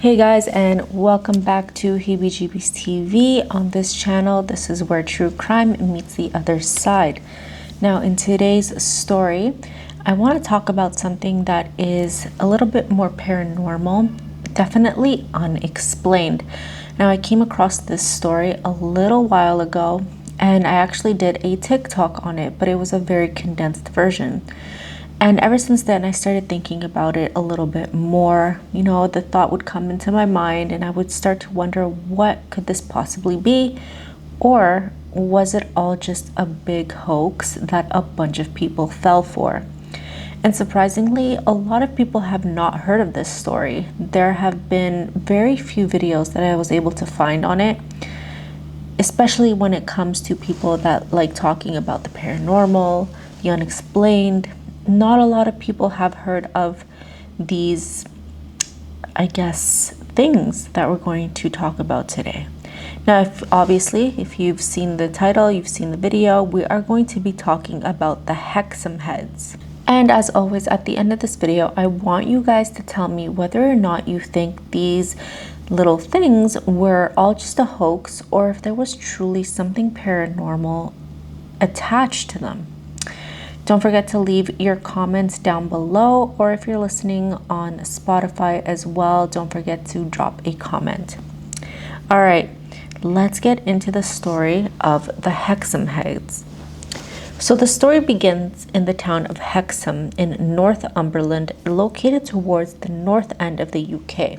Hey guys, and welcome back to Heebie-Jeebies TV. On this channel, this is where true crime meets the other side. Now, in today's story, I want to talk about something that is a little bit more paranormal, definitely unexplained. Now, I came across this story a little while ago, and I actually did a TikTok on it, but it was a very condensed version. And ever since then, I started thinking about it a little bit more. You know, the thought would come into my mind and I would start to wonder, what could this possibly be? Or was it all just a big hoax that a bunch of people fell for? And surprisingly, a lot of people have not heard of this story. There have been very few videos that I was able to find on it, especially when it comes to people that like talking about the paranormal, the unexplained. Not a lot of people have heard of these, I guess, things that we're going to talk about today. Now, if you've seen the title, you've seen the video, we are going to be talking about the Hexham Heads. And as always, at the end of this video, I want you guys to tell me whether or not you think these little things were all just a hoax or if there was truly something paranormal attached to them. Don't forget to leave your comments down below, or if you're listening on Spotify as well, don't forget to drop a comment. All right, let's get into the story of the Hexham Heads. So the story begins in the town of Hexham in Northumberland, located towards the north end of the UK.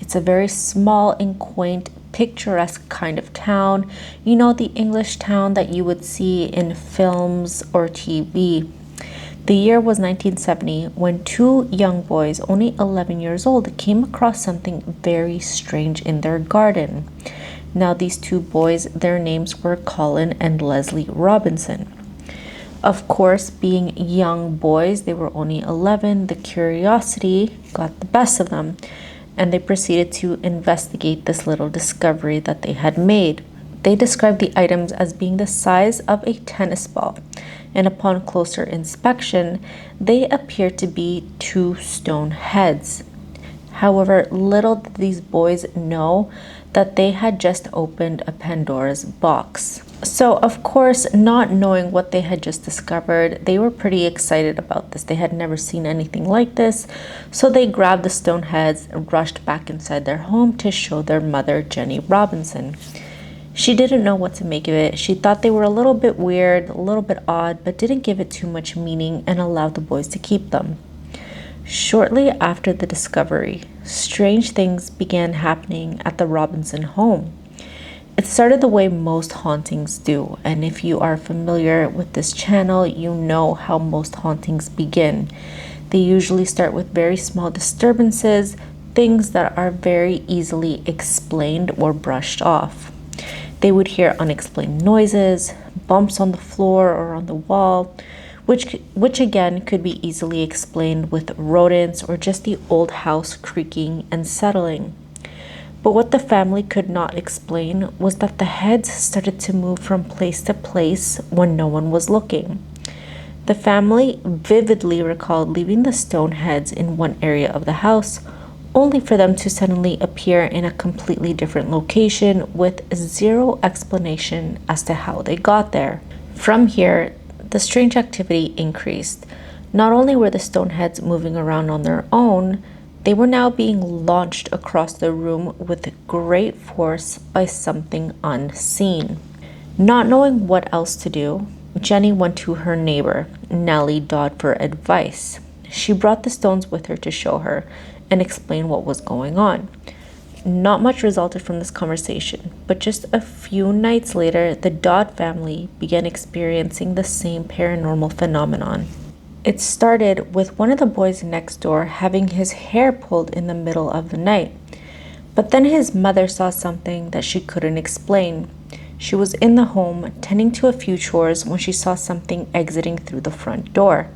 It's a very small and quaint, picturesque kind of town. You know, the English town that you would see in films or TV. The year was 1970 when two young boys, only 11 years old, came across something very strange in their garden. Now, these two boys, their names were Colin and Leslie Robinson. Of course, being young boys, they were only 11, the curiosity got the best of them, and they proceeded to investigate this little discovery that they had made. They described the items as being the size of a tennis ball, and upon closer inspection, they appeared to be two stone heads. However, little did these boys know that they had just opened a Pandora's box. So, of course, not knowing what they had just discovered, they were pretty excited about this. They had never seen anything like this. So they grabbed the stone heads and rushed back inside their home to show their mother, Jenny Robinson. She didn't know what to make of it. She thought they were a little bit weird, a little bit odd, but didn't give it too much meaning and allowed the boys to keep them. Shortly after the discovery, strange things began happening at the Robinson home. It started the way most hauntings do, and if you are familiar with this channel, you know how most hauntings begin. They usually start with very small disturbances, things that are very easily explained or brushed off. They would hear unexplained noises, bumps on the floor or on the wall, which again could be easily explained with rodents or just the old house creaking and settling. But what the family could not explain was that the heads started to move from place to place when no one was looking. The family vividly recalled leaving the stone heads in one area of the house, only for them to suddenly appear in a completely different location with zero explanation as to how they got there. From here, the strange activity increased. Not only were the stone heads moving around on their own, they were now being launched across the room with great force by something unseen. Not knowing what else to do, Jenny went to her neighbor, Nellie Dodd, for advice. She brought the stones with her to show her and explain what was going on. Not much resulted from this conversation, but just a few nights later, the Dodd family began experiencing the same paranormal phenomenon. It started with one of the boys next door having his hair pulled in the middle of the night. But then his mother saw something that she couldn't explain. She was in the home tending to a few chores when she saw something exiting through the front door.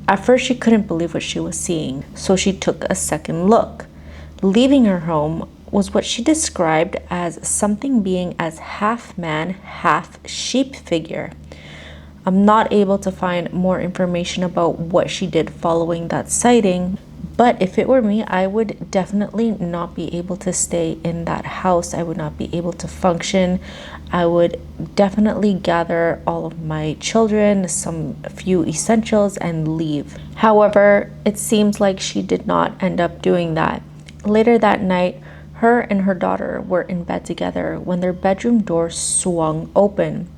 At first, she couldn't believe what she was seeing, so she took a second look. Leaving her home was what she described as something being as half man, half sheep figure. I'm not able to find more information about what she did following that sighting, But if it were me, I would definitely not be able to stay in that house. I would not be able to function. I would definitely gather all of my children, some few essentials, and leave. However, it seems like she did not end up doing that. Later that night, her and her daughter were in bed together when their bedroom door swung open.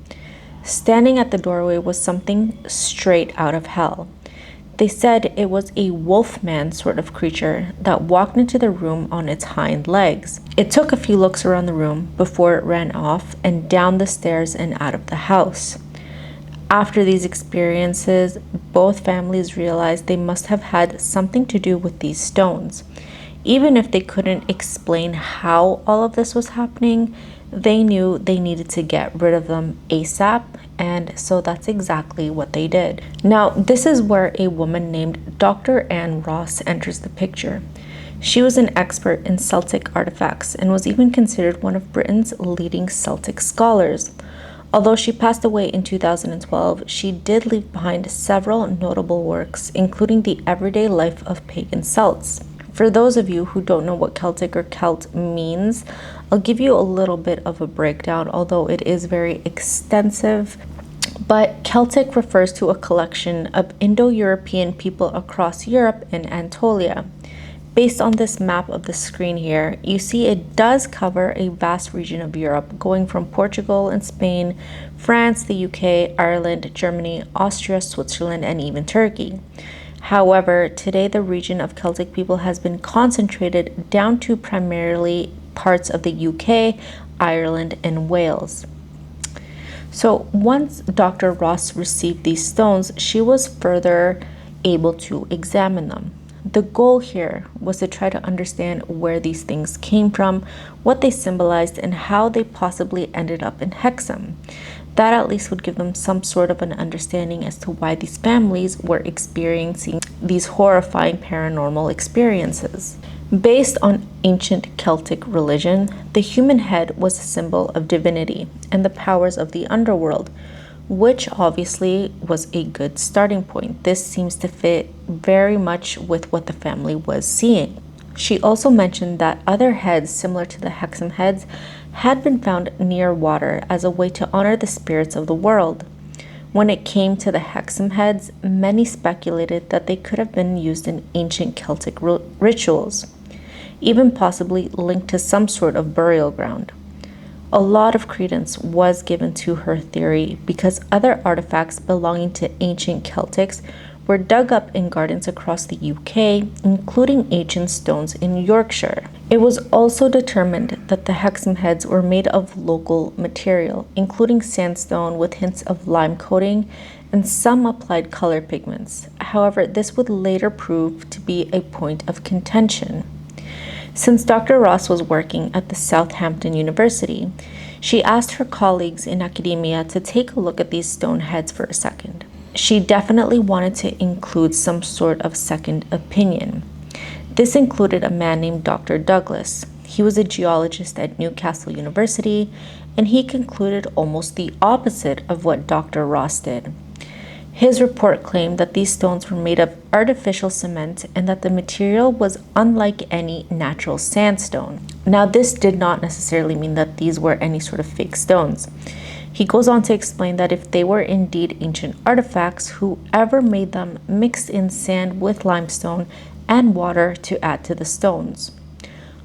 Standing at the doorway was something straight out of hell. They said it was a wolfman sort of creature that walked into the room on its hind legs. It took a few looks around the room before it ran off and down the stairs and out of the house. After these experiences, both families realized they must have had something to do with these stones. Even if they couldn't explain how all of this was happening, they knew they needed to get rid of them ASAP, and so that's exactly what they did. Now, this is where a woman named Dr. Anne Ross enters the picture. She was an expert in Celtic artifacts and was even considered one of Britain's leading Celtic scholars. Although she passed away in 2012, she did leave behind several notable works, including The Everyday Life of Pagan Celts. For those of you who don't know what Celtic or Celt means, I'll give you a little bit of a breakdown, although it is very extensive. But Celtic refers to a collection of Indo-European people across Europe and Anatolia. Based on this map of the screen here, you see it does cover a vast region of Europe, going from Portugal and Spain, France, the UK, Ireland, Germany, Austria, Switzerland, and even Turkey. However, today the region of Celtic people has been concentrated down to primarily parts of the UK, Ireland, and Wales. So once Dr. Ross received these stones, she was further able to examine them. The goal here was to try to understand where these things came from, what they symbolized, and how they possibly ended up in Hexham. That at least would give them some sort of an understanding as to why these families were experiencing these horrifying paranormal experiences. Based on ancient Celtic religion, the human head was a symbol of divinity and the powers of the underworld, which obviously was a good starting point. This seems to fit very much with what the family was seeing. She also mentioned that other heads similar to the Hexham Heads had been found near water as a way to honor the spirits of the world. When it came to the Hexham Heads, many speculated that they could have been used in ancient Celtic rituals, even possibly linked to some sort of burial ground. A lot of credence was given to her theory because other artifacts belonging to ancient Celtics were dug up in gardens across the UK, including ancient stones in Yorkshire. It was also determined that the Hexham Heads were made of local material, including sandstone with hints of lime coating and some applied color pigments. However, this would later prove to be a point of contention. Since Dr. Ross was working at the Southampton University, she asked her colleagues in academia to take a look at these stone heads for a second. She definitely wanted to include some sort of second opinion. This included a man named Dr. Douglas. He was a geologist at Newcastle University, and he concluded almost the opposite of what Dr. Ross did. His report claimed that these stones were made of artificial cement and that the material was unlike any natural sandstone. Now, this did not necessarily mean that these were any sort of fake stones. He goes on to explain that if they were indeed ancient artifacts, whoever made them mixed in sand with limestone and water to add to the stones.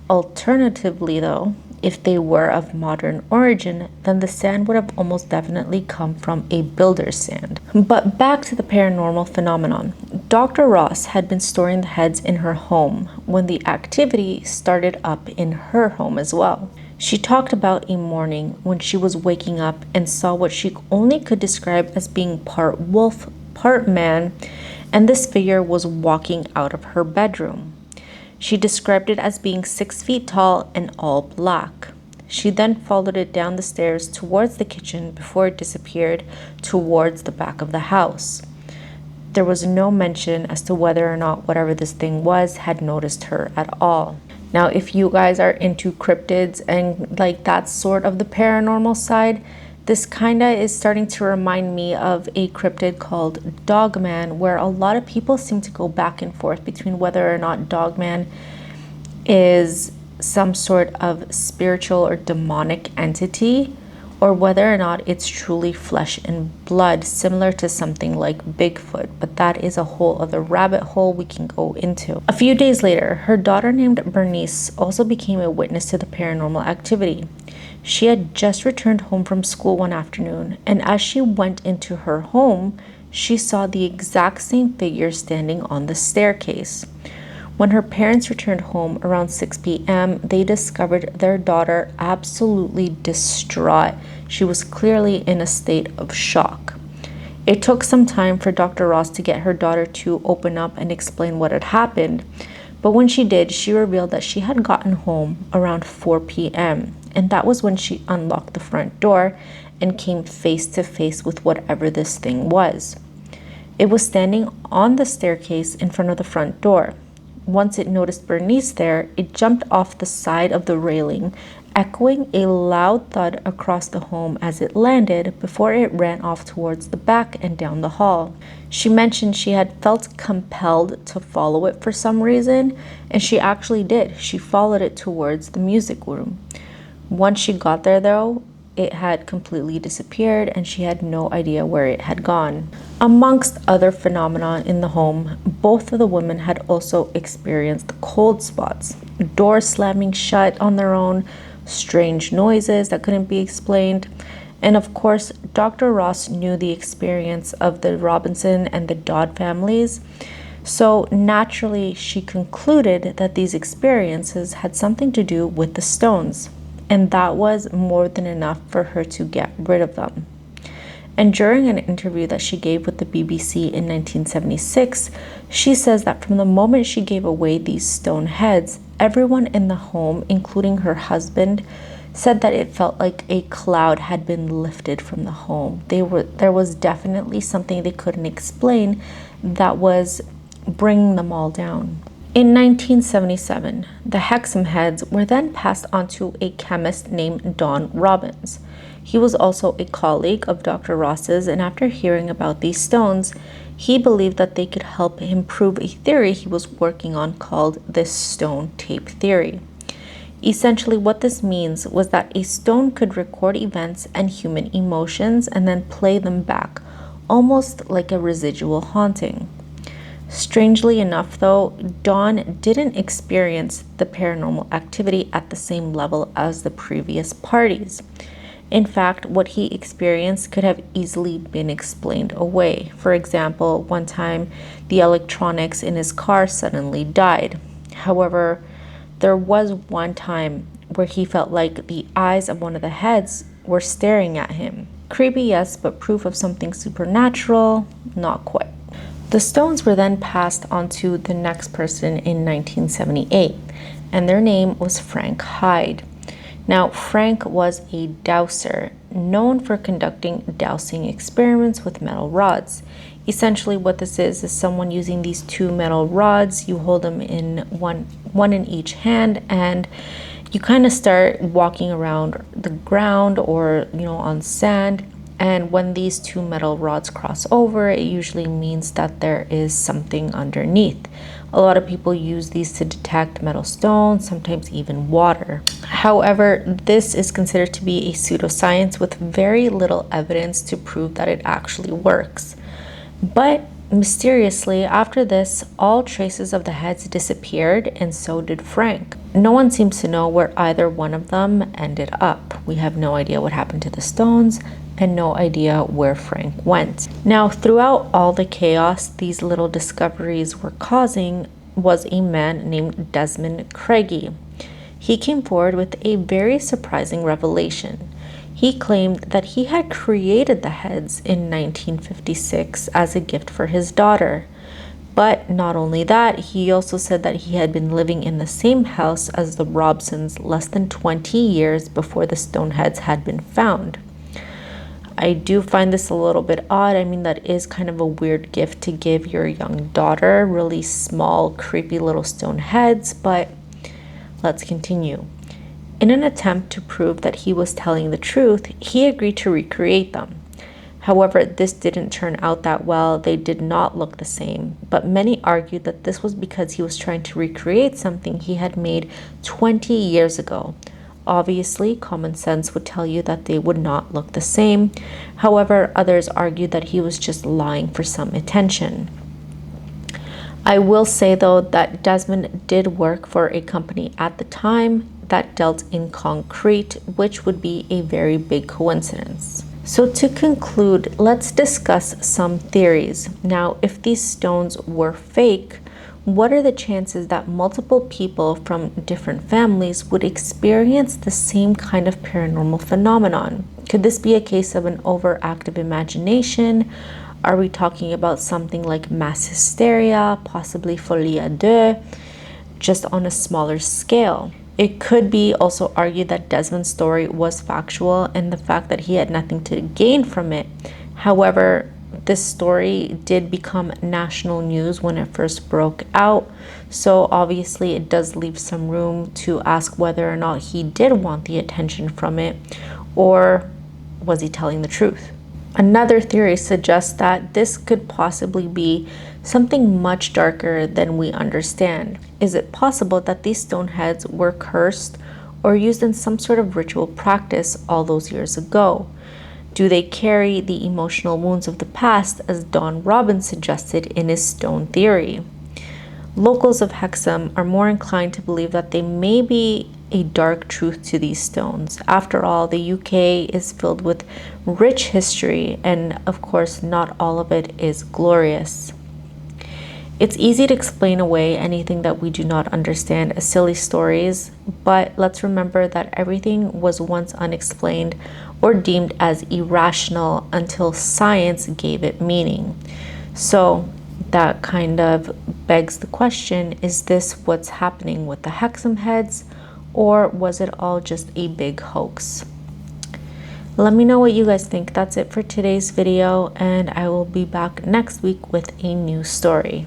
Alternatively, though, if they were of modern origin, then the sand would have almost definitely come from a builder's sand. But back to the paranormal phenomenon. Dr. Ross had been storing the heads in her home when the activity started up in her home as well. She talked about a morning when she was waking up and saw what she only could describe as being part wolf, part man, and this figure was walking out of her bedroom. She described it as being 6 feet tall and all black. She then followed it down the stairs towards the kitchen before it disappeared towards the back of the house. There was no mention as to whether or not whatever this thing was had noticed her at all. Now, if you guys are into cryptids and like that sort of the paranormal side, This kinda is starting to remind me of a cryptid called Dogman, where a lot of people seem to go back and forth between whether or not Dogman is some sort of spiritual or demonic entity, or whether or not it's truly flesh and blood, similar to something like Bigfoot. But that is a whole other rabbit hole we can go into. A few days later, her daughter named Bernice also became a witness to the paranormal activity. She had just returned home from school one afternoon, and as she went into her home, she saw the exact same figure standing on the staircase. When her parents returned home around 6 p.m., they discovered their daughter absolutely distraught. She was clearly in a state of shock. It took some time for Dr. Ross to get her daughter to open up and explain what had happened, but when she did, she revealed that she had gotten home around 4 p.m., and that was when she unlocked the front door and came face to face with whatever this thing was. It was standing on the staircase in front of the front door. Once it noticed Bernice there, it jumped off the side of the railing, echoing a loud thud across the home as it landed before it ran off towards the back and down the hall. She mentioned she had felt compelled to follow it for some reason, and she actually did. She followed it towards the music room. Once she got there, though, it had completely disappeared and she had no idea where it had gone. Amongst other phenomena in the home, both of the women had also experienced cold spots, doors slamming shut on their own, strange noises that couldn't be explained. And of course, Dr. Ross knew the experience of the Robinson and the Dodd families. So naturally, she concluded that these experiences had something to do with the stones. And that was more than enough for her to get rid of them. And during an interview that she gave with the BBC in 1976, she says that from the moment she gave away these stone heads, everyone in the home, including her husband, said that it felt like a cloud had been lifted from the home. There was definitely something they couldn't explain that was bringing them all down. In 1977, the Hexham Heads were then passed on to a chemist named Don Robbins. He was also a colleague of Dr. Ross's, and after hearing about these stones, he believed that they could help him prove a theory he was working on called the stone tape theory. Essentially, what this means was that a stone could record events and human emotions and then play them back, almost like a residual haunting. Strangely enough, though, Don didn't experience the paranormal activity at the same level as the previous parties. In fact, what he experienced could have easily been explained away. For example, one time the electronics in his car suddenly died. However, there was one time where he felt like the eyes of one of the heads were staring at him. Creepy, yes, but proof of something supernatural, not quite. The stones were then passed on to the next person in 1978, and their name was Frank Hyde. Now, Frank was a dowser, known for conducting dowsing experiments with metal rods. Essentially, what this is someone using these two metal rods. You hold them in one in each hand, and you kind of start walking around the ground or, on sand. And when these two metal rods cross over, it usually means that there is something underneath. A lot of people use these to detect metal stones, sometimes even water. However, this is considered to be a pseudoscience with very little evidence to prove that it actually works. But mysteriously, after this, all traces of the heads disappeared, and so did Frank. No one seems to know where either one of them ended up. We have no idea what happened to the stones, and no idea where Frank went. Now, throughout all the chaos these little discoveries were causing was a man named Desmond Craigie. He came forward with a very surprising revelation. He claimed that he had created the heads in 1956 as a gift for his daughter. But not only that, he also said that he had been living in the same house as the Robsons less than 20 years before the stone heads had been found. I do find this a little bit odd. I mean, that is kind of a weird gift to give your young daughter, really small, creepy little stone heads, but let's continue. In an attempt to prove that he was telling the truth, he agreed to recreate them. However, this didn't turn out that well. They did not look the same, but many argued that this was because he was trying to recreate something he had made 20 years ago. Obviously, common sense would tell you that they would not look the same. However, others argued that he was just lying for some attention. I will say though that Desmond did work for a company at the time that dealt in concrete, which would be a very big coincidence. So to conclude, let's discuss some theories. Now, if these stones were fake, what are the chances that multiple people from different families would experience the same kind of paranormal phenomenon? Could this be a case of an overactive imagination? Are we talking about something like mass hysteria, possibly folie à deux, just on a smaller scale? It could be also argued that Desmond's story was factual and the fact that he had nothing to gain from it. However, this story did become national news when it first broke out, so obviously it does leave some room to ask whether or not he did want the attention from it, or was he telling the truth? Another theory suggests that this could possibly be something much darker than we understand. Is it possible that these stone heads were cursed or used in some sort of ritual practice all those years ago? Do they carry the emotional wounds of the past, as Don Robbins suggested in his stone theory? Locals of Hexham are more inclined to believe that they may be a dark truth to these stones. After all, the UK is filled with rich history, and of course, not all of it is glorious. It's easy to explain away anything that we do not understand as silly stories, but let's remember that everything was once unexplained or deemed as irrational until science gave it meaning. So that kind of begs the question, is this what's happening with the Hexham Heads, or was it all just a big hoax? Let me know what you guys think. That's it for today's video, and I will be back next week with a new story.